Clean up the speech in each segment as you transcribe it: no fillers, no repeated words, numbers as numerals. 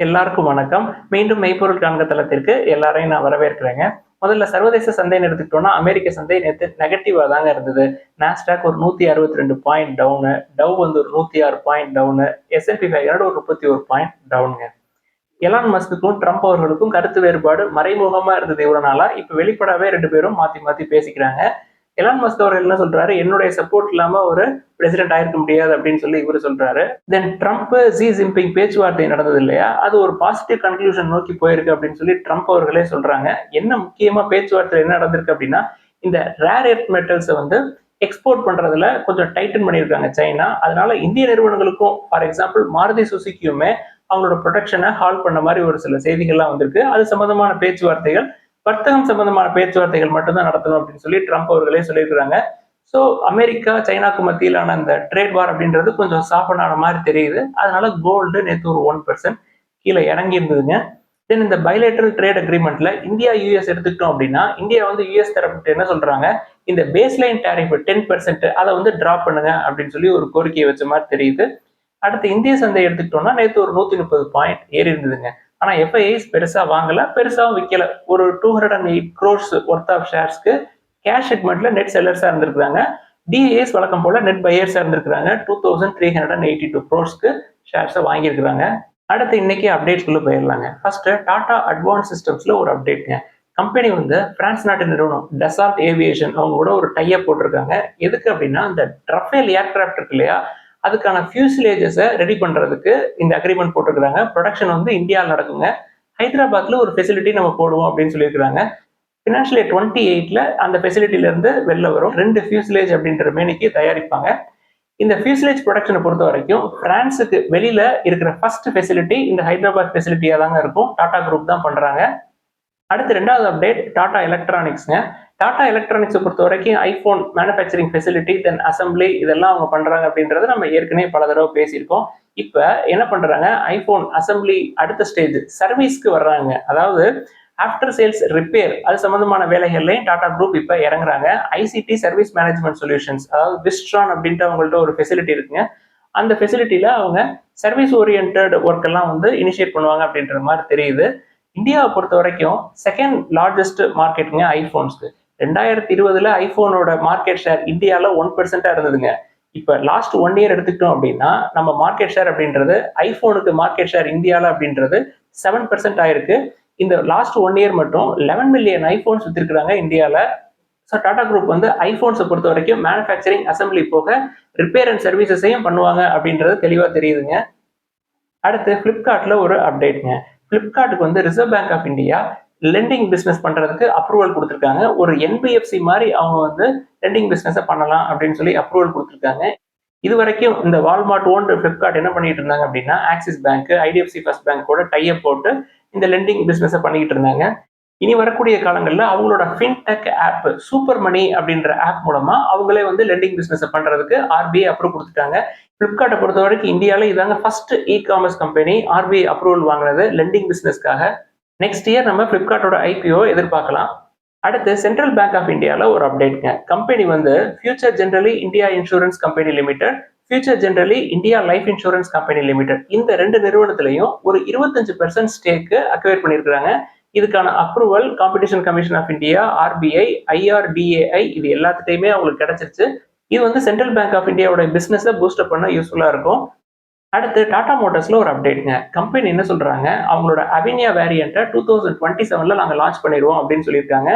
எல்லாருக்கும் வணக்கம். மீண்டும் மெய்ப்பொருள் காண்க தளத்திற்கு எல்லாரையும் நான் வரவேற்கிறேங்க. முதல்ல சர்வதேச சந்தைன்னு எடுத்துக்கிட்டோம்னா, அமெரிக்க சந்தை நேத்து நெகட்டிவா தாங்க இருந்தது. நாஸ்டாக் ஒரு 162 பாயிண்ட் டவுனு, டவ் வந்து ஒரு 106 பாயிண்ட் டவுனு, S&P 500 ஒரு 31 பாயிண்ட் டவுனுங்க. எலான் மஸ்க்குக்கும் ட்ரம்ப் அவர்களுக்கும் கருத்து வேறுபாடு மறைமுகமா இருந்தது இவ்வளவு நாளா. இப்ப வெளிப்படாவே 2 பேரும் மாத்தி மாத்தி பேசிக்கிறாங்க. எலான் மஸ்க் அவர்கள் என்ன சொல்றாரு, என்னுடைய சப்போர்ட் இல்லாம ஒரு பிரசிடென்ட் ஆயிருக்க முடியாது அப்படின்னு சொல்லி இவரு சொல்றாரு. தென் ட்ரம்ப் ஜி ஜின்பிங் பேச்சுவார்த்தை நடந்தது இல்லையா, அது ஒரு பாசிட்டிவ் கன்க்ளூஷன் நோக்கி போயிருக்கு அப்படின்னு சொல்லி ட்ரம்ப் அவர்களே சொல்றாங்க. என்ன முக்கியமா பேச்சுவார்த்தை என்ன நடந்திருக்கு அப்படின்னா, இந்த ரேர் எர்த் மெட்டல்ஸை வந்து எக்ஸ்போர்ட் பண்றதுல கொஞ்சம் டைட்டன் பண்ணியிருக்காங்க சைனா. அதனால இந்திய நிறுவனங்களுக்கும் ஃபார் எக்ஸாம்பிள் மாருதி சுசுக்கியுமே அவங்களோட ப்ரொடக்ஷனை ஹால் பண்ண மாதிரி ஒரு சில செய்திகள்லாம் வந்திருக்கு. அது சம்பந்தமான பேச்சுவார்த்தைகள், வர்த்தகம் சம்பந்தமான பேச்சுவார்த்தைகள் மட்டும்தான் நடத்தணும் அப்படின்னு சொல்லி ட்ரம்ப் அவர்களே சொல்லியிருக்கிறாங்க. ஸோ அமெரிக்கா சைனாக்கு மத்தியிலான அந்த ட்ரேட் வார் அப்படின்றது கொஞ்சம் சாஃபன் ஆன மாதிரி தெரியுது. அதனால கோல்டு நேற்று ஒரு 1% கீழே இறங்கி இருந்ததுங்க. தென் இந்த பைலேட்டரல் ட்ரேட் அக்ரிமெண்ட்ல இந்தியா யூஎஸ் எடுத்துக்கிட்டோம் அப்படின்னா, இந்தியா வந்து யூஎஸ் தரப்பு என்ன சொல்றாங்க, இந்த பேஸ்லைன் டேரிஃப் 10% அதை வந்து டிராப் பண்ணுங்க அப்படின்னு சொல்லி ஒரு கோரிக்கையை வச்ச மாதிரி தெரியுது. அடுத்து இந்திய சந்தை எடுத்துக்கிட்டோம்னா நேற்று ஒரு 130 பாயிண்ட் ஏறி இருந்ததுங்க. ஆனா எஃப்ஐஐஸ் பெருசா வாங்கல, பெருசாவும் விற்கல. ஒரு 208 crores ஒர்த் ஆஃப் ஷேர்ஸ்க்கு கேஷ் செக்மெண்ட்ல நெட் செல்லர்ஸா இருந்திருக்காங்க. டிஏஎஸ் வழக்கம் போல நெட் பையர்ஸா இருந்திருக்காங்க. 2382 crores ஷேர்ஸை வாங்கியிருக்கிறாங்க. அடுத்து இன்னைக்கு அப்டேட்ஸ்குள்ள போயிடலாங்க. ஃபர்ஸ்ட் டாடா அட்வான்ஸ் சிஸ்டம்ஸ்ல ஒரு அப்டேட்ங்க. கம்பெனி வந்து பிரான்ஸ் நாட்டு நிறுவனம் டசால்ட் ஏவியேஷன் அவங்க கூட ஒரு டைப் போட்டிருக்காங்க. எதுக்கு அப்படின்னா, இந்த ரஃபேல் ஏர்கிராஃப்ட் இருக்கு இல்லையா, அதுக்கான ஃபியூசிலேஜஸை ரெடி பண்றதுக்கு இந்த அக்ரிமெண்ட் போட்டிருக்காங்க. ப்ரொடக்ஷன் வந்து இந்தியாவில் நடக்குங்க. ஹைதராபாத்ல ஒரு ஃபெசிலிட்டி நம்ம போடுவோம் அப்படின்னு சொல்லியிருக்காங்க. ஃபினான்ஷியல் இயர் 28ல அந்த ஃபெசிலிட்டில இருந்து வெளில வரும் 2 ஃபியூசிலேஜ் அப்படின்ற மேனிக்கு தயாரிப்பாங்க. இந்த ஃபியூசிலேஜ் ப்ரொடக்ஷனை பொறுத்த வரைக்கும் பிரான்ஸுக்கு வெளியில இருக்கிற ஃபர்ஸ்ட் ஃபெசிலிட்டி இந்த ஹைதராபாத் ஃபெசிலிட்டியா தாங்க இருக்கும். டாடா குரூப் தான் பண்றாங்க. அடுத்து 2வது அப்டேட் டாடா எலக்ட்ரானிக்ஸ்ங்க. டாடா எலக்ட்ரானிக்ஸை பொறுத்த வரைக்கும் ஐபோன் மேனுஃபேக்சரிங் ஃபெசிலிட்டி தென் அசம்பிளி இதெல்லாம் அவங்க பண்றாங்க அப்படின்றத நம்ம ஏற்கனவே பல தடவை பேசியிருக்கோம். இப்ப என்ன பண்றாங்க, ஐபோன் அசம்பிளி அடுத்த ஸ்டேஜ் சர்வீஸ்க்கு வர்றாங்க. அதாவது ஆஃப்டர் சேல்ஸ் ரிப்பேர் அது சம்பந்தமான வேலைகள்லையும் டாடா குரூப் இப்ப இறங்குறாங்க. ஐசிடி சர்வீஸ் மேனேஜ்மெண்ட் சொல்யூஷன்ஸ், அதாவது விஸ்ட்ரான் அப்படின்ட்டு அவங்கள்ட்ட ஒரு ஃபெசிலிட்டி இருக்குங்க. அந்த ஃபெசிலிட்டியில அவங்க சர்வீஸ் ஓரியன்ட் ஒர்க் எல்லாம் வந்து இனிஷியேட் பண்ணுவாங்க அப்படின்ற மாதிரி தெரியுது. இந்தியாவை பொறுத்த வரைக்கும் செகண்ட் லார்ஜஸ்ட் மார்க்கெட்டுங்க ஐபோன்ஸ்க்கு. 2020ல ஐபோனோட மார்க்கெட் ஷேர் இந்தியாவில் 1% இருந்ததுங்க. இப்போ லாஸ்ட் 1 இயர் எடுத்துக்கிட்டோம் அப்படின்னா நம்ம மார்க்கெட் ஷேர் அப்படின்றது ஐபோனுக்கு மார்க்கெட் ஷேர் இந்தியாவில் அப்படின்றது 7% ஆயிருக்கு. இந்த லாஸ்ட் 1 இயர் மட்டும் 11 மில்லியன் ஐபோன்ஸ் வித்திருக்கிறாங்க இந்தியாவில். ஸோ டாடா குரூப் வந்து ஐபோன்ஸை பொறுத்த வரைக்கும் மேனுஃபேக்சரிங் அசம்பிளி போக ரிப்பேர் அண்ட் சர்வீசஸையும் பண்ணுவாங்க அப்படின்றது தெளிவாக தெரியுதுங்க. அடுத்து பிளிப்கார்ட்ல ஒரு அப்டேட்ங்க. பிளிப்கார்ட்டுக்கு வந்து Reserve Bank of India lending business பண்றதுக்கு அப்ரூவல் கொடுத்துருக்காங்க. ஒரு என்பிஎஃப்சி மாதிரி அவங்க வந்து லெண்டிங் பிசினஸ் பண்ணலாம் அப்படின்னு சொல்லி அப்ரூவல் கொடுத்துருக்காங்க. இது வரைக்கும் இந்த வால்மார்ட் ஓன் பிளிப்கார்ட் என்ன பண்ணிட்டு இருந்தாங்க அப்படின்னா, axis bank, IDFC first bank கூட டைப் போட்டு இந்த லெண்டிங் பிசினஸ் பண்ணிக்கிட்டு இருந்தாங்க. இனி வரக்கூடிய காலங்களில் அவங்களோட ஃபின்டெக் ஆப் சூப்பர் மணி அப்படின்ற ஆப் மூலமா அவங்களே வந்து லெண்டிங் பிசினஸ் பண்றதுக்கு ஆர்பிஐ அப்ரூவ் கொடுத்துட்டாங்க. பிளிப்கார்ட்டை பொறுத்த வரைக்கும் இந்தியாவில் இதாங்க first e commerce company RBI approval வாங்கினது லெண்டிங் பிசினஸ்க்காக. நெக்ஸ்ட் இயர் நம்ம பிளிப்கார்ட்டோட ஐபிஓ எதிர்பார்க்கலாம். அடுத்து சென்ட்ரல் பேங்க் ஆஃப் இந்தியாவில் ஒரு அப்டேட்ங்க. கம்பெனி வந்து Future Generali India insurance company limited, Future Generali India life insurance company limited இந்த 2 நிறுவனத்திலையும் ஒரு 25% ஸ்டேக்கு அக்வயர் பண்ணியிருக்கிறாங்க. இதுக்கான approval Competition Commission of India, RBI, IRDAI இது எல்லாத்துட்டையுமே அவங்களுக்கு கிடைச்சிருச்சு. இது வந்து சென்ட்ரல் பேங்க் ஆஃப் இந்தியாவோட பிசினஸை பூஸ்டப் பண்ண யூஸ்ஃபுல்லா இருக்கும். அடுத்து டாடா மோட்டார்ஸ்ல ஒரு அப்டேட்ங்க. கம்பெனி என்ன சொல்றாங்க, அவங்களோட அவினியா வேரியண்ட்டை 2027ல நாங்கள் லான்ச் பண்ணிடுவோம் அப்படின்னு சொல்லியிருக்காங்க.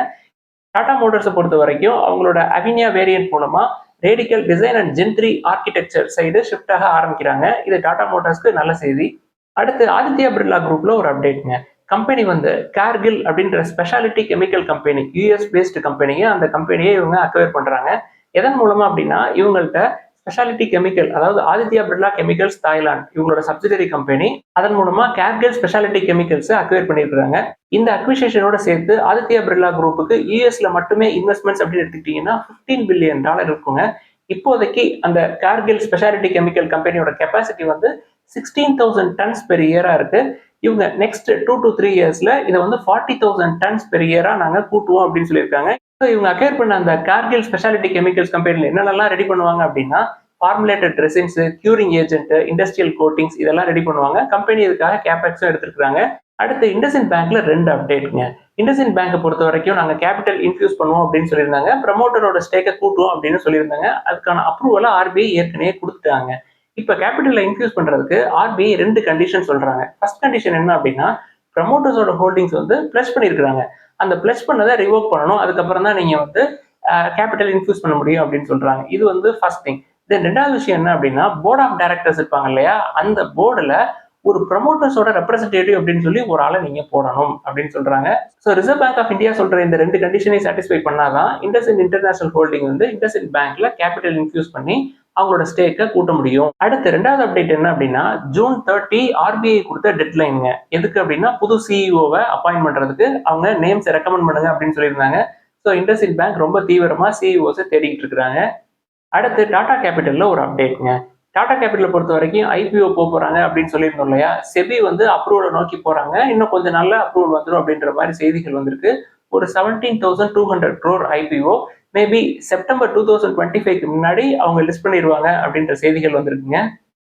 டாடா மோட்டார்ஸை பொறுத்த வரைக்கும் அவங்களோட அவினியா வேரியன்ட் மூலமா ரேடிக்கல் டிசைன் அண்ட் ஜென்3 ஆர்கிடெக்சர் சைடு ஷிஃப்ட் ஆக ஆரம்பிக்கிறாங்க. இது டாடா மோட்டார்ஸ்க்கு நல்ல செய்தி. அடுத்து ஆதித்யா பிர்லா குரூப்ல ஒரு அப்டேட்ங்க. கம்பெனி வந்து கார்கில் அப்படின்ற speciality chemical company, US based கம்பெனியை அந்த கம்பெனியை இவங்க அக்வயர் பண்றாங்க. எதன் மூலமா அப்படின்னா, இவங்கள்ட்ட ஸ்பெஷாலிட்டி கெமிக்கல், அதாவது ஆதித்யா பிர்லா கெமிக்கல்ஸ் தாய்லாந்து இவங்களோட சப்சிடரி கம்பெனி, அதன் மூலமா கார்கில் ஸ்பெஷாலிட்டி கெமிக்கல்ஸ் அக்வயர் பண்ணியிருக்காங்க. இந்த அக்விசிஷனோட சேர்த்து ஆதித்யா பிர்லா குரூப்புக்கு யூஎஸ்ல மட்டுமே இன்வெஸ்ட்மெண்ட்ஸ் அப்படின்னு எடுத்துக்கிட்டீங்கன்னா $15 பில்லியன் இருக்குங்க. இப்போதைக்கு அந்த கார்கில் ஸ்பெஷாலிட்டி கெமிக்கல் கம்பெனியோட கெப்பாசிட்டி வந்து 16,000 டன்ஸ் பெர் இயரா இருக்கு. இவங்க நெக்ஸ்ட் 2 to 3 இயர்ஸ்ல இதை வந்து 40,000 டன்ஸ் பெர் இயரா நாங்க கூட்டுவோம் அப்படின்னு சொல்லியிருக்காங்க. இவங்க அக்வயர் பண்ண அந்த கார்கில் ஸ்பெஷாலிட்டி கெமிக்கல்ஸ் கம்பெனில என்னென்னலாம் ரெடி பண்ணுவாங்க அப்படின்னா, formulated resins, curing agent, industrial coatings இதெல்லாம் ரெடி பண்ணுவாங்க. கம்பெனி இதுக்காக கேபெக்ஸும் எடுத்துருக்காங்க. அடுத்து இண்டஸ்இண்ட் பேங்க்ல 2 அப்டேட்ங்க. இண்டஸ்இண்ட் பேங்கை பொறுத்த வரைக்கும் நாங்கள் கேபிட்டல் இன்ஃபியூஸ் பண்ணுவோம் அப்படின்னு சொல்லியிருந்தாங்க. ப்ரமோட்டரோட ஸ்டேக்கை கூட்டுவோம் அப்படின்னு சொல்லியிருந்தாங்க. அதுக்கான அப்ரூவலை ஆர்பிஐ ஏற்கனவே கொடுத்துட்டாங்க. இப்போ கேபிட்டலில் இன்ஃபியூஸ் பண்ணுறதுக்கு ஆர்பிஐ 2 கண்டிஷன் சொல்கிறாங்க. ஃபர்ஸ்ட் கண்டிஷன் என்ன அப்படின்னா, ப்ரமோட்டர்ஸோட ஹோல்டிங்ஸ் வந்து ப்ளஸ் பண்ணியிருக்கிறாங்க. அந்த ப்ளஸ் பண்ணதை ரிவோக் பண்ணணும். அதுக்கப்புறம் தான் நீங்கள் வந்து கேபிட்டல் இன்ஃபியூஸ் பண்ண முடியும் அப்படின்னு சொல்கிறாங்க. இது வந்து ஃபர்ஸ்ட் திங். தென் 2வது விஷயம் என்ன அப்படின்னா, போர்ட் ஆஃப் டைரக்டர்ஸ் இருப்பாங்க இல்லையா, அந்த போர்டில் ஒரு ப்ரமோட்டர்ஸோட ரெப்ரஸன்டேட்டிவ் அப்படின்னு சொல்லி ஒரு ஆளை நீங்க போடணும் அப்படின்னு சொல்றாங்க. So Reserve Bank of India சொல்ற இந்த 2 கண்டிஷனை சாட்டிஸ்ஃபை பண்ணாதான் இண்டஸ்இண்ட் இன்டர்நேஷனல் ஹோல்டிங் வந்து இண்டஸ்இண்ட் பேங்க்ல கேபிட்டல் இன்ஃபியூஸ் பண்ணி அவங்களோட ஸ்டேக்கை கூட்ட முடியும். அடுத்து 2வது அப்டேட் என்ன அப்படின்னா, ஜூன் 30 ஆர்பிஐ கொடுத்த டெட்லைனுங்க. எதுக்கு அப்படின்னா, புது சிஇஓவை அப்பாயின்ட் பண்றதுக்கு அவங்க நேம்ஸ் ரெக்கமெண்ட் பண்ணுங்க அப்படின்னு சொல்லியிருந்தாங்க. ஸோ இண்டஸ்இண்ட் பேங்க் ரொம்ப தீவிரமா சிஇஓஸை தேடிக்கிட்டு இருக்கிறாங்க. அடுத்து டாடா கேபிட்டல்ல ஒரு அப்டேட்ங்க. டாடா கேபிட்டல் பொறுத்த வரைக்கும் ஐபிஓ போறாங்க அப்படின்னு சொல்லியிருந்தோம் இல்லையா, செபி வந்து அப்ரூவலை நோக்கி போறாங்க. இன்னும் கொஞ்சம் நல்ல அப்ரூவல் வந்துடும் அப்படின்ற மாதிரி செய்திகள் வந்திருக்கு. ஒரு 17,200 crore ஐபிஓ மேபி செப்டம்பர் 2025க்கு முன்னாடி அவங்க லிஸ்ட் பண்ணிடுவாங்க அப்படின்ற செய்திகள் வந்திருக்குங்க.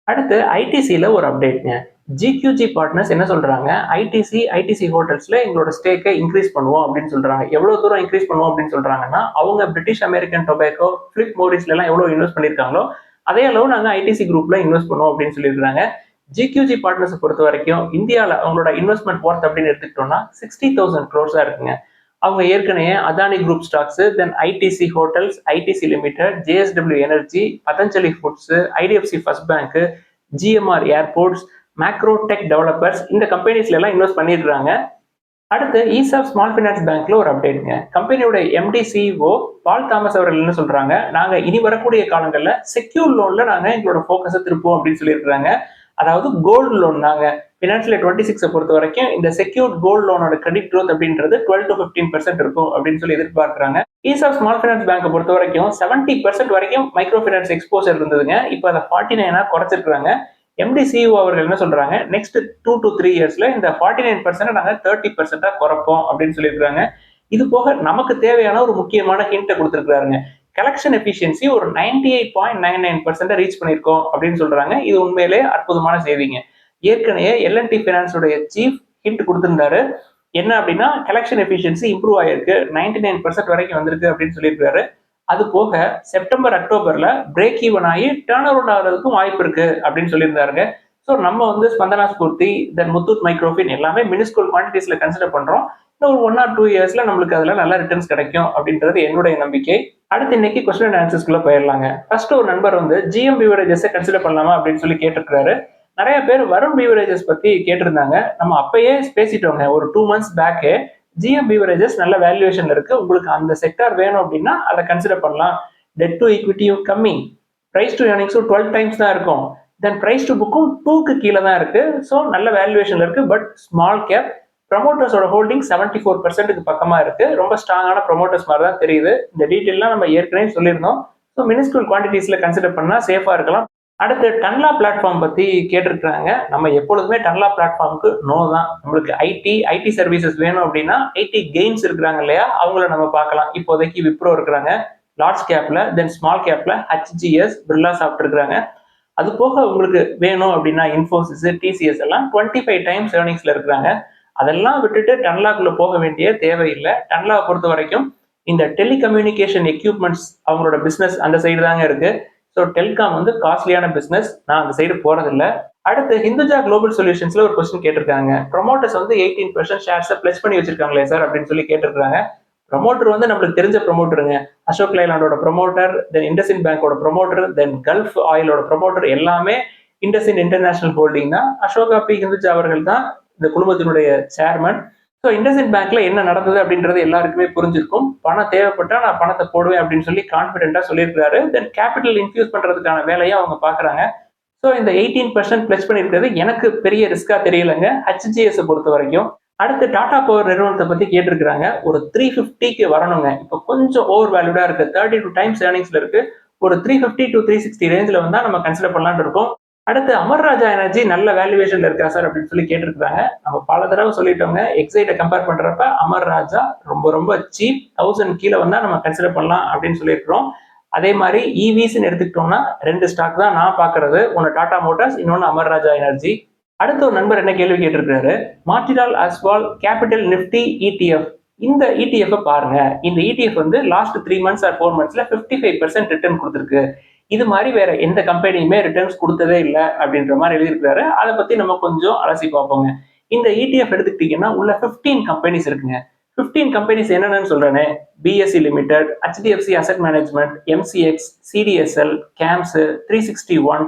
அடுத்து ஐடிசியில் ஒரு அப்டேட்ங்க. ஜிக்யூஜி பார்ட்னர்ஸ் என்ன சொல்றாங்க, ஐடிசி ஹோட்டல்ஸ்ல எங்களோட ஸ்டேக்கை இன்க்ரீஸ் பண்ணுவோம் அப்படின்னு சொல்றாங்க. எவ்வளவு தூரம் இன்க்ரீஸ் பண்ணுவோம் அப்படின்னு சொல்றாங்கன்னா, அவங்க பிரிட்டிஷ் அமெரிக்கன் டொபாக்கோ, பிலிப் மோரிஸ்ல எல்லாம் எவ்வளவு இன்வெஸ்ட் பண்ணியிருக்காங்களோ அதே அளவு நாங்கள் ஐடிசி குரூப்ல இன்வெஸ்ட் பண்ணுவோம் அப்படின்னு சொல்லியிருக்காங்க. ஜிக்யூஜி பார்ட்னர்ஸ் பொறுத்த வரைக்கும் இந்தியாவில் அவங்களோட இன்வெஸ்ட்மெண்ட் ஒர்த் அப்படின்னு எடுத்துக்கிட்டோம்னா 60,000 crores இருக்குங்க. அவங்க ஏற்கனவே Adani group stocks, then ITC hotels, ITC limited, JSW energy, Patanjali foods, IDFC first bank, GMR airports, Macrotech developers இந்த கம்பெனிஸ்ல எல்லாம் இன்வெஸ்ட் பண்ணியிருக்காங்க. அடுத்து ஈசாப் ஸ்மால் ஃபைனான்ஸ் பேங்க்ல ஒரு அப்டேட்ங்க. கம்பெனியோட எம்டி சிஇஓ பால் தாமஸ் அவர்கள் என்ன சொல்றாங்க, நாங்க இனி வரக்கூடிய காலங்களில் செக்யூர் லோன்ல நாங்க எங்களோட போக்கஸை திருப்போம் அப்படின்னு சொல்லியிருக்காங்க. அதாவது கோல்டு லோன் நாங்க ஃபினான்ஷியல் 26 பொறுத்த வரைக்கும் இந்த செக்யூர்ட் கோல்டு லோனோட கிரெடிட் க்ரோத் அப்படின்றது 12 to 15% இருக்கும் அப்படின்னு சொல்லி எதிர்பார்க்கிறாங்க. ஈசாப் ஸ்மால் ஃபைனான்ஸ் பேங்கை பொறுத்த வரைக்கும் 70% வரைக்கும் மைக்ரோ ஃபைனான்ஸ் எக்ஸ்போசர் இருந்ததுங்க. இப்போ அதை 49 குறைச்சிருக்காங்க. எம்டி சிஇஓ அவர்கள் என்ன சொல்றாங்க, நெக்ஸ்ட் 2 to 3 இயர்ஸ்ல இந்த 49% நாங்க 30% குறைப்போம் அப்படின்னு சொல்லியிருக்காங்க. இது போக நமக்கு தேவையான ஒரு முக்கியமான ஹிண்ட்டை கொடுத்துருக்காருங்க. கலெக்ஷன் எஃபிஷியன்சி ஒரு 98.99% ரீச் பண்ணியிருக்கோம் அப்படின்னு சொல்றாங்க. இது உண்மையிலே அற்புதமான செய்திங்க. ஏற்கனவே எல்என்டி ஃபைனான்ஸோடைய சீஃப் ஹிண்ட் கொடுத்திருந்தாரு. என்ன அப்படின்னா, கலெக்ஷன் எஃபிஷியன்சி இம்ப்ரூவ் ஆயிருக்கு, 99% வரைக்கும் வந்திருக்கு அப்படின்னு சொல்லியிருக்காரு. அது போக செப்டம்பர் அக்டோபர்ல பிரேக் ஈவன் ஆகி டேர்ன் அரவுண்ட் ஆகிறதுக்கும் வாய்ப்பு இருக்கு அப்படின்னு சொல்லியிருந்தாருங்க. ஸோ நம்ம வந்து ஸ்பந்தனா ஸ்பூர்த்தி, தென் முத்தூட் மைக்ரோஃபின் எல்லாமே மினிஸ்கூல் குவான்டிட்டிஸ்ல கன்சிடர் பண்றோம். இன்னும் ஒரு 1 or 2 இயர்ஸ்ல நம்மளுக்கு அதுல நல்ல ரிட்டர்ன்ஸ் கிடைக்கும் அப்படின்றது என்னுடைய நம்பிக்கை. அடுத்து இன்னைக்கு கொஸ்டின் அண்ட் ஆன்சர்ஸ்குள்ள போயிடலாங்க. ஃபர்ஸ்ட் ஒரு நண்பர் வந்து ஜிஎம் பீவரேஜஸை கன்சிடர் பண்ணலாமா அப்படின்னு சொல்லி கேட்டிருக்காரு. நிறைய பேர் வருண் பீவரேஜஸ் பத்தி கேட்டிருந்தாங்க. நம்ம அப்பயே பேசிட்டோங்க, ஒரு 2 months பேக்கே ஜிஎம் பீவரேஜஸ் நல்ல வேல்யூவேஷன் இருக்கு, உங்களுக்கு அந்த செக்டார் வேணும் அப்படின்னா அதை கன்சிடர் பண்ணலாம். டெட் டு ஈக்விட்டியும் கம்மி, பிரைஸ் டு ஏர்னிங்ஸும் 12 times தான் இருக்கும், தென் பிரைஸ் டு புக்கும் 2க்கு கீழே தான் இருக்கு. ஸோ நல்ல வேல்யூவேஷன் இருக்கு. பட் ஸ்மால் கேப், ப்ரமோட்டர்ஸோட ஹோல்டிங் 74%க்கு பக்கமா இருக்கு. ரொம்ப ஸ்ட்ராங்கான ப்ரமோட்டர்ஸ் மாதிரி தான் தெரியுது. இந்த டீட்டெயிலாம் நம்ம ஏற்கனவே சொல்லியிருந்தோம். ஸோ மினிஸ்கூல் குவான்டிட்டிஸ்ல கன்சிடர் பண்ணா சேஃபா இருக்கலாம். அடுத்து டன்லா பிளாட்ஃபார்ம் பத்தி கேட்டிருக்காங்க. நம்ம எப்பொழுதுமே டன்லா பிளாட்ஃபார்முக்கு நோ தான். நம்மளுக்கு ஐடி சர்வீசஸ் வேணும் அப்படின்னா ஐடி கெயின்ஸ் இருக்கிறாங்க இல்லையா, அவங்கள நம்ம பார்க்கலாம். இப்போதைக்கு விப்ரோ இருக்கிறாங்க லார்ஜ் கேப்ல, தென் ஸ்மால் கேப்ல ஹெச்ஜிஎஸ், பிர்லா சாஃப்ட் இருக்கிறாங்க. அது போக உங்களுக்கு வேணும் அப்படின்னா இன்ஃபோசிஸ், டிசிஎஸ் எல்லாம் 25 times ஏர்னிங்ஸ்ல இருக்கிறாங்க. அதெல்லாம் விட்டுட்டு டன்லாக்குள்ள போக வேண்டிய தேவையில்லை. டன்லா பொறுத்த வரைக்கும் இந்த டெலிகம்யூனிகேஷன் எக்யூப்மெண்ட்ஸ் அவங்களோட பிசினஸ் அந்த சைடு தாங்க இருக்கு. ஸோ டெல்காம் வந்து காஸ்ட்லியான பிசினஸ், நான் அந்த சைடு போறதில்லை. அடுத்து ஹிந்துஜா குளோபல் சொல்யூஷன்ஸ்ல ஒரு கொஸ்டின் கேட்டிருக்காங்க. ப்ரொமோட்டர்ஸ் வந்து 18% ஷேர்ஸை பிளஸ் பண்ணி வச்சிருக்காங்களே சார் அப்படின்னு சொல்லி கேட்டிருக்காங்க. ப்ரொமோட்டர் வந்து நம்மளுக்கு தெரிஞ்ச ப்ரொமோட்டருங்க. அசோக் லைலாண்டோட ப்ரொமோட்டர், தென் இண்டஸ்இண்ட் பேங்கோட ப்ரொமோட்டர், தென் கல்ஃப் ஆயிலோட ப்ரொமோட்டர் எல்லாமே இண்டஸ்இண்ட் இன்டர்நேஷனல் ஹோல்டிங் தான். அசோகா பி ஹிந்துஜா அவர்கள் தான் இந்த குழுமத்தினுடைய சேர்மன். ஸோ இண்டஸ்இண்ட் பேங்க்ல என்ன நடந்தது அப்படின்றது எல்லாருக்குமே புரிஞ்சிருக்கும். பணம் தேவைப்பட்டா நான் பணத்தை போடுவேன் அப்படின்னு சொல்லி கான்ஃபிடென்ட்டா சொல்லியிருக்காரு. தென் கேபிட்டல் இன்ஃபியூஸ் பண்றதுக்கான வேலையை அவங்க பாக்குறாங்க. ஸோ இந்த 18% பிளஸ் பண்ணியிருக்கிறது எனக்கு பெரிய ரிஸ்கா தெரியலங்க ஹெச்ஜிஎஸ் பொறுத்த வரைக்கும். அடுத்து டாடா பவர் நிறுவனத்தை பத்தி கேட்டிருக்காங்க. ஒரு 350க்கு வரணுங்க. இப்போ கொஞ்சம் ஓவர் வேல்யூடா இருக்கு, 32 times ஏர்னிங்ஸ்ல இருக்கு. ஒரு 350 to 360 ரேஞ்சில் வந்தா நம்ம கன்சிடர் பண்ணலான்னு இருக்கோம். அடுத்து அமர் ராஜா எனர்ஜி நல்ல வேல்யூவேஷன்ல இருக்கா சார் அப்படின்னு சொல்லி கேட்டிருக்காங்க. நம்ம பல தடவை சொல்லிட்டோங்க, எக்ஸைட்டை கம்பேர் பண்றப்ப அமர் ராஜா ரொம்ப ரொம்ப சீப், 1000 கீழே வந்தா நம்ம கன்சிடர் பண்ணலாம் அப்படின்னு சொல்லியிருக்கிறோம். அதே மாதிரி இவிஸ்ன்னு எடுத்துக்கிட்டோம்னா 2 ஸ்டாக் தான் நான் பார்க்கறது. ஒன்று டாடா மோட்டார்ஸ், இன்னொன்று அமர் ராஜா எனர்ஜி. அடுத்த ஒரு நண்பர் என்ன கேள்வி கேட்டிருக்காரு, மார்டிடால் அஸ்வால் கேபிட்டல் நிஃப்டி இடிஎஃப். இந்த இடிஎஃப் பாருங்க. இந்த இடிஎஃப் வந்து லாஸ்ட் 3 மந்த்ஸ் ஆர் 4 மந்த்ஸ்ல 55% ரிட்டர்ன் கொடுத்துருக்கு. இது மாதிரி வேற எந்த கம்பெனியுமே ரிட்டர்ன்ஸ் கொடுத்ததே இல்லை அப்படின்ற மாதிரி எழுதியிருக்காரு. அதை பத்தி நம்ம கொஞ்சம் அலசி பார்ப்போங்க. இந்த இடிஎஃப் எடுத்துக்கிட்டீங்கன்னா உள்ள 15 கம்பெனிஸ் இருக்குங்க. 15 கம்பெனிஸ் என்னென்னு சொல்றேனே, BSE limited, HDFC asset management, MCX, CDSL, CAMS, 361,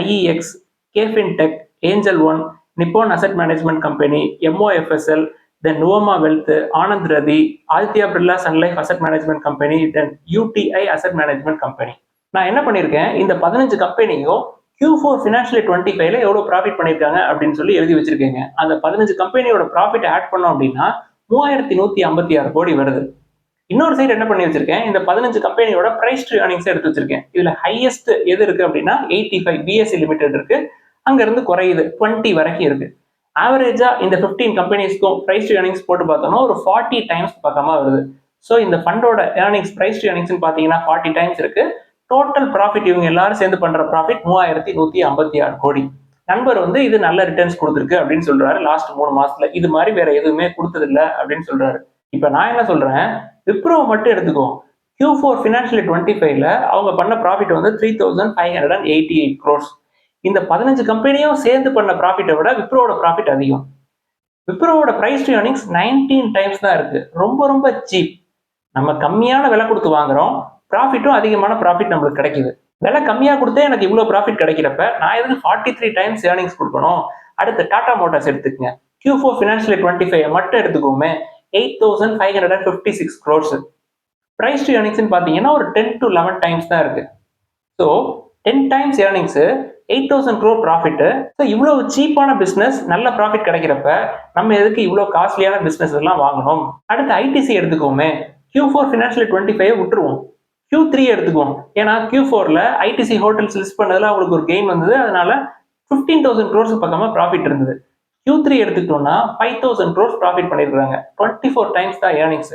IEX, KFintech, Angel One, Nippon asset management company, MOFSL, then Nuvama wealth, Anand Rathi, Aditya Birla Sun Life asset management company, then UTI asset management company. நான் என்ன பண்ணியிருக்கேன், இந்த 15 கம்பெனியும் Q4 financial 25ல எவ்வளோ profit பண்ணியிருக்காங்க அப்படின்னு சொல்லி எழுதி வச்சிருக்கேங்க. அந்த 15 கம்பெனியோட ப்ராஃபிட் ஆட் பண்ணோம் அப்படின்னா 3156 கோடி வருது. இன்னொரு சைடு என்ன பண்ணி வச்சிருக்கேன், இந்த 15 கம்பெனியோட பிரைஸ் டு ஏர்னிங்ஸ் எடுத்து வச்சிருக்கேன். இதுல ஹையஸ்ட் எது இருக்கு அப்படின்னா 85 பிஎஸ்சி லிமிடெட் இருக்கு. அங்க இருந்து குறையுது 20 வரைக்கும் இருக்கு. ஆவரேஜா இந்த 15 கம்பெனிஸ்க்கும் பிரைஸ் டு ஏர்னிங்ஸ் போட்டு பார்த்தோம்னா ஒரு 40 டைம்ஸ் பக்கமா வருது. ஸோ இந்த ஃபண்டோட ஏர்னிங்ஸ் பிரைஸ் டு ஏர்னிங்ஸ் பார்த்தீங்கன்னா 40 டைம்ஸ் இருக்கு. டோட்டல் ப்ராஃபிட் இவங்க எல்லாரும் சேர்ந்து பண்ற ப்ராஃபிட் 3156 கோடி. நண்பர் வந்து இது நல்ல ரிட்டர்ன்ஸ் கொடுத்துருக்கு அப்படின்னு சொல்றாரு. லாஸ்ட் 3 மாசத்துல இது மாதிரி வேற எதுவுமே கொடுத்ததில்ல அப்படின்னு சொல்றாரு. இப்ப நான் என்ன சொல்றேன், விப்ரோ மட்டும் எடுத்துக்கோ. Q4 ஃபினான்ஷியல் 25ல அவங்க பண்ண ப்ராஃபிட் வந்து 3588 crores. இந்த 15 கம்பெனியும் சேர்ந்து பண்ண ப்ராஃபிட்டை விட விப்ரோட ப்ராஃபிட் அதிகம். விப்ரோவோட பிரைஸ் டு ஏர்னிங்ஸ் 19 டைம்ஸ் தான் இருக்கு. ரொம்ப ரொம்ப சீப். நம்ம கம்மியான விலை கொடுத்து வாங்குறோம், ப்ராஃபிட்டும் அதிகமான ப்ராஃபிட் நம்மளுக்கு கிடைக்குது. விலை கம்மியாக கொடுத்தே எனக்கு இவ்வளோ ப்ராஃபிட் கிடைக்கிறப்ப நான் எதுக்கு 43 டைம்ஸ் ஏர்னிங்ஸ் கொடுக்கணும்? அடுத்து டாடா மோட்டார்ஸ் எடுத்துக்கங்க. Q4 ஃபினான்ஷியல் 25 மட்டும் எடுத்துக்கோமே, 8556 crores. பிரைஸ் டு ஏர்னிங்ஸ்ன்னு பார்த்தீங்கன்னா ஒரு 10 to 11 டைம்ஸ் தான் இருக்கு. So 10 times earnings, 8000 crore profit. So இவ்வளோ சீப்பான பிஸ்னஸ் நல்ல ப்ராஃபிட் கிடைக்கிறப்ப நம்ம எதுக்கு இவ்வளோ காஸ்ட்லியான பிஸ்னஸ் எல்லாம் வாங்கணும்? அடுத்து ஐடிசி எடுத்துக்கோமே. Q4 ஃபினான்ஷியல் 25 விட்டுருவோம், Q3 எடுத்துக்குவோம். ஏன்னா Q4ல ஐடிசி ஹோட்டல்ஸ் லிஸ்ட் பண்ணதுல அவங்களுக்கு ஒரு கெயின் வந்தது. அதனால 15,000 crores பக்கமா ப்ராஃபிட் இருந்தது. Q3 எடுத்துக்கிட்டோம்னா 5,000 crores ப்ராஃபிட் பண்ணிருக்காங்க. 24 டைம்ஸ் தான் ஏர்னிங்ஸ்.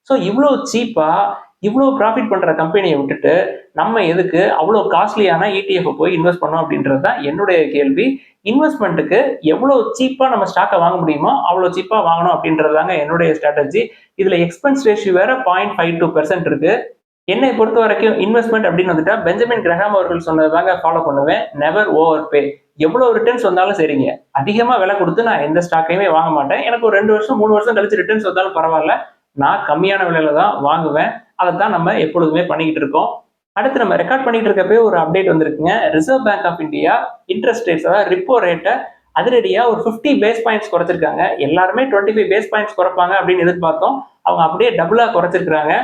ஸோ இவ்வளோ சீப்பா இவ்வளோ ப்ராஃபிட் பண்ற கம்பெனியை விட்டுட்டு நம்ம எதுக்கு அவ்வளோ காஸ்ட்லியான ETF போய் இன்வெஸ்ட் பண்ணோம் அப்படின்றது தான் என்னுடைய கேள்வி. இன்வெஸ்ட்மெண்ட்டுக்கு எவ்வளோ சீப்பா நம்ம ஸ்டாக்கை வாங்க முடியுமோ அவ்வளோ சீப்பா வாங்கணும் அப்படின்றதாங்க என்னுடைய ஸ்ட்ராட்டஜி. இதுல எக்ஸ்பென்ஸ் ரேஷியோ வேற 0.52% இருக்கு. என்னை பொறுத்த வரைக்கும் இன்வெஸ்ட்மெண்ட் அப்படின்னு வந்துட்டா பெஞ்சமின் கிரஹாம் அவர்கள் சொன்னதாங்க ஃபாலோ பண்ணுவேன். நெவர் ஓவர் பே. எவ்வளவு ரிட்டர்ன்ஸ் வந்தாலும் சரிங்க, அதிகமா விலை கொடுத்து நான் எந்த ஸ்டாக்கையுமே வாங்க மாட்டேன். எனக்கு ஒரு 2 வருஷம் 3 வருஷம் கழிச்சு ரிட்டர்ன்ஸ் வந்தாலும் பரவாயில்ல, நான் கம்மியான விலையில தான் வாங்குவேன். அதை தான் நம்ம எப்பொழுதுமே பண்ணிக்கிட்டு இருக்கோம். அடுத்து நம்ம ரெக்கார்ட் பண்ணிட்டு இருக்கப்பே ஒரு அப்டேட் வந்திருக்குங்க. Reserve Bank of India interest rates, அதாவது ரிப்போ ரேட்டை அதிரடியா ஒரு 50 பேஸ் பாயிண்ட்ஸ் குறைச்சிருக்காங்க. எல்லாருமே 25 பேஸ் பாயிண்ட்ஸ் குறைப்பாங்க அப்படின்னு எதிர்பார்த்தோம். அவங்க அப்படியே டபுளா குறைச்சிருக்காங்க.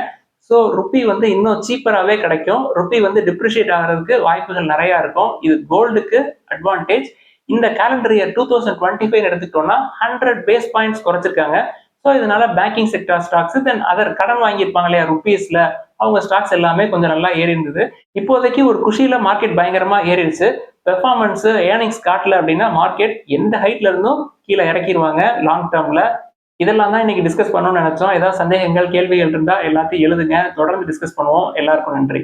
ஸோ ருப்பி வந்து இன்னும் சீப்பராகவே கிடைக்கும். ருப்பி வந்து டிப்ரிஷியேட் ஆகிறதுக்கு வாய்ப்புகள் நிறையா இருக்கும். இது கோல்டுக்கு அட்வான்டேஜ். இந்த கேலண்டர் இயர் 2025 எடுத்துக்கிட்டோம்னா 100 பேஸ் பாயிண்ட்ஸ் குறைச்சிருக்காங்க. ஸோ இதனால banking sector stocks, then other கடன் வாங்கியிருப்பாங்க இல்லையா ருப்பீஸ்ல, அவங்க ஸ்டாக்ஸ் எல்லாமே கொஞ்சம் நல்லா ஏறி இருந்தது. இப்போதைக்கு ஒரு குஷியில மார்க்கெட் பயங்கரமா ஏறிடுச்சு. பெர்ஃபார்மன்ஸ் ஏர்னிங்ஸ் காட்டல அப்படின்னா மார்க்கெட் எந்த ஹைட்ல இருந்தும் கீழே இறக்கிடுவாங்க லாங் டேர்ம்ல. இதெல்லாம் தான் இன்னைக்கு டிஸ்கஸ் பண்ணணும்னு நினைச்சோம். ஏதாவது சந்தேகங்கள் கேள்விகள் இருந்தா எல்லாத்தையும் எழுதுங்க. தொடர்ந்து டிஸ்கஸ் பண்ணுவோம். எல்லாருக்கும் நன்றி.